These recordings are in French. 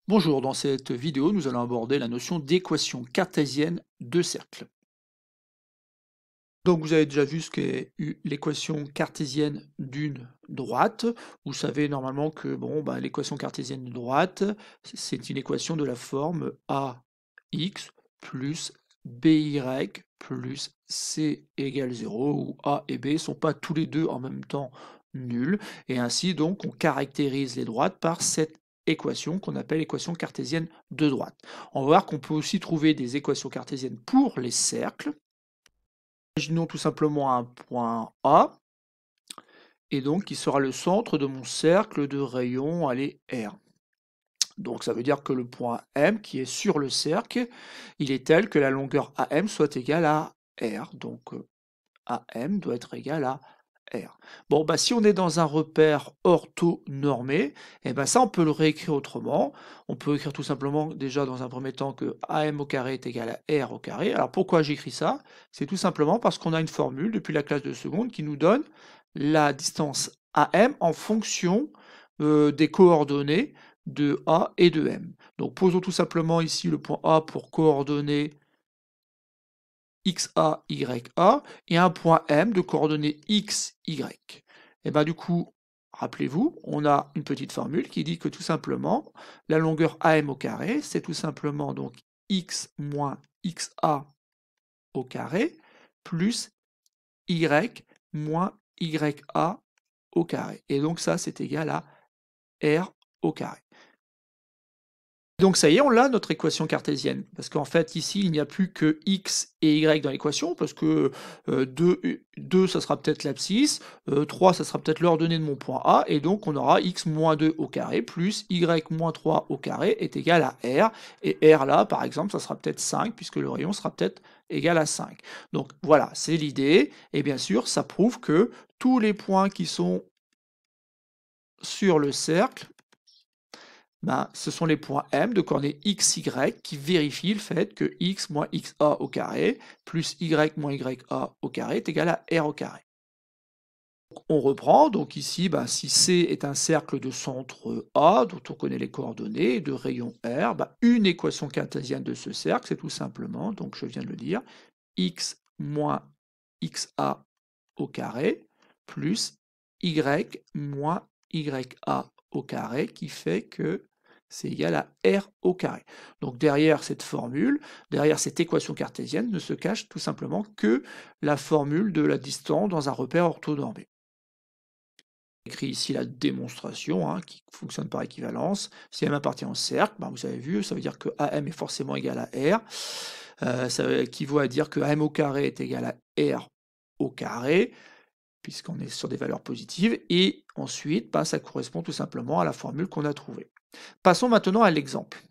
Bonjour, dans cette vidéo, nous allons aborder la notion d'équation cartésienne de cercle. Donc vous avez déjà vu ce qu'est l'équation cartésienne d'une droite. Vous savez normalement que l'équation cartésienne d'une droite, c'est une équation de la forme ax plus by plus c égale 0, où a et b ne sont pas tous les deux en même temps nuls. Et ainsi donc on caractérise les droites par cette équation qu'on appelle équation cartésienne de droite. On va voir qu'on peut aussi trouver des équations cartésiennes pour les cercles. Imaginons tout simplement un point A, et donc qui sera le centre de mon cercle de rayon, allez, R. Donc ça veut dire que le point M qui est sur le cercle, il est tel que la longueur AM soit égale à R. Donc AM doit être égal à R. Bon, bah, si on est dans un repère orthonormé, et ben ça, on peut le réécrire autrement. On peut écrire tout simplement, déjà, dans un premier temps, que AM au carré est égal à R au carré. Alors, pourquoi j'écris ça? C'est tout simplement parce qu'on a une formule, depuis la classe de seconde, qui nous donne la distance AM en fonction des coordonnées de A et de M. Donc, posons tout simplement ici le point A pour coordonnées XA, YA, et un point M de coordonnées X, Y. Et bien du coup, rappelez-vous, on a une petite formule qui dit que tout simplement, la longueur AM au carré, c'est tout simplement donc X moins XA au carré, plus Y moins YA au carré. Et donc ça, c'est égal à R au carré. Donc ça y est, on l'a notre équation cartésienne, parce qu'en fait ici il n'y a plus que x et y dans l'équation, parce que 2 ça sera peut-être l'abscisse, 3 ça sera peut-être l'ordonnée de mon point A, et donc on aura x moins 2 au carré plus y moins 3 au carré est égal à r, et r là par exemple ça sera peut-être 5, puisque le rayon sera peut-être égal à 5. Donc voilà, c'est l'idée, et bien sûr ça prouve que tous les points qui sont sur le cercle, ce sont les points M de coordonnées x, y qui vérifient le fait que x moins xa au carré plus y moins ya au carré est égal à r au carré. Donc, on reprend, donc ici, si C est un cercle de centre A, dont on connaît les coordonnées, de rayon R, une équation cartésienne de ce cercle, c'est tout simplement, donc je viens de le dire, x moins xa au carré plus y moins ya au carré, qui fait que c'est égal à r au carré. Donc derrière cette formule, derrière cette équation cartésienne, ne se cache tout simplement que la formule de la distance dans un repère orthonormé. Écrit ici la démonstration qui fonctionne par équivalence. Si M appartient au cercle, vous avez vu, ça veut dire que AM est forcément égal à R. Ça équivaut à dire que AM au carré est égal à R au carré, puisqu'on est sur des valeurs positives. Et ensuite, ça correspond tout simplement à la formule qu'on a trouvée. Passons maintenant à l'exemple.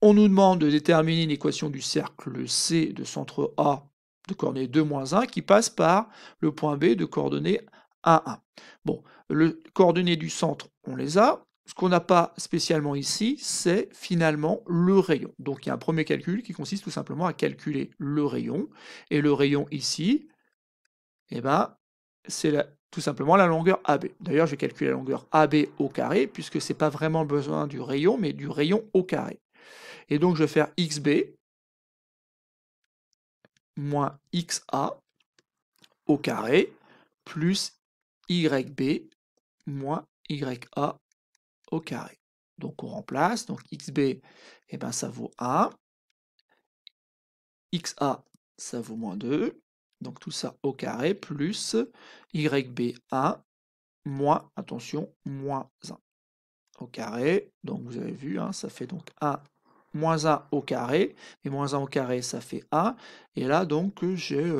On nous demande de déterminer une équation du cercle C de centre A de coordonnées 2, 1 qui passe par le point B de coordonnées 1, 1. Bon, les coordonnées du centre, on les a. Ce qu'on n'a pas spécialement ici, c'est finalement le rayon. Donc il y a un premier calcul qui consiste tout simplement à calculer le rayon. Et le rayon ici, c'est tout simplement la longueur AB. D'ailleurs, je vais calculer la longueur AB au carré, puisque ce n'est pas vraiment besoin du rayon, mais du rayon au carré. Et donc, je vais faire xb moins xa au carré plus yb moins ya au carré. Donc, on remplace. Donc, xb, ça vaut 1. xa, ça vaut moins 2. Donc, tout ça au carré plus yb1 moins, attention, moins 1 au carré. Donc, vous avez vu, ça fait donc 1 moins 1 au carré, et moins 1 au carré, ça fait 1, et là, donc, j'ai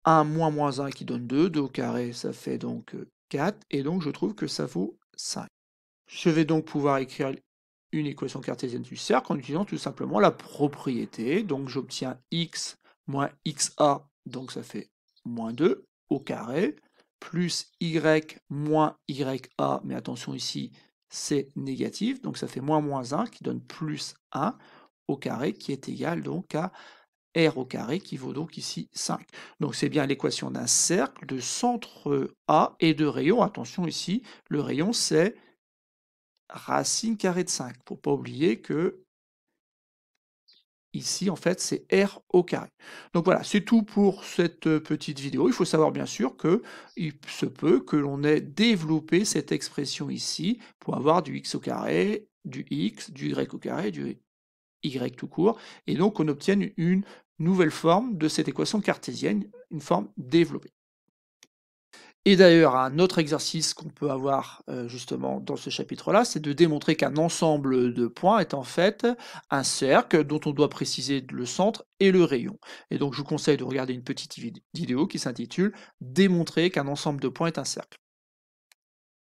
1 moins 1 qui donne 2, 2 au carré, ça fait donc 4, et donc, je trouve que ça vaut 5. Je vais donc pouvoir écrire une équation cartésienne du cercle en utilisant tout simplement la propriété, donc j'obtiens x moins xa, donc ça fait moins 2 au carré, plus y moins ya, mais attention ici, c'est négatif, donc ça fait moins 1 qui donne plus 1 au carré, qui est égal donc à r au carré, qui vaut donc ici 5. Donc c'est bien l'équation d'un cercle de centre A et de rayon. Attention ici, le rayon c'est racine carrée de 5. Faut pas oublier que ici, en fait, c'est r au carré. Donc voilà, c'est tout pour cette petite vidéo. Il faut savoir bien sûr que il se peut que l'on ait développé cette expression ici pour avoir du x au carré, du x, du y au carré, du y tout court, et donc on obtienne une nouvelle forme de cette équation cartésienne, une forme développée. Et d'ailleurs, un autre exercice qu'on peut avoir justement dans ce chapitre-là, c'est de démontrer qu'un ensemble de points est en fait un cercle dont on doit préciser le centre et le rayon. Et donc je vous conseille de regarder une petite vidéo qui s'intitule « Démontrer qu'un ensemble de points est un cercle ».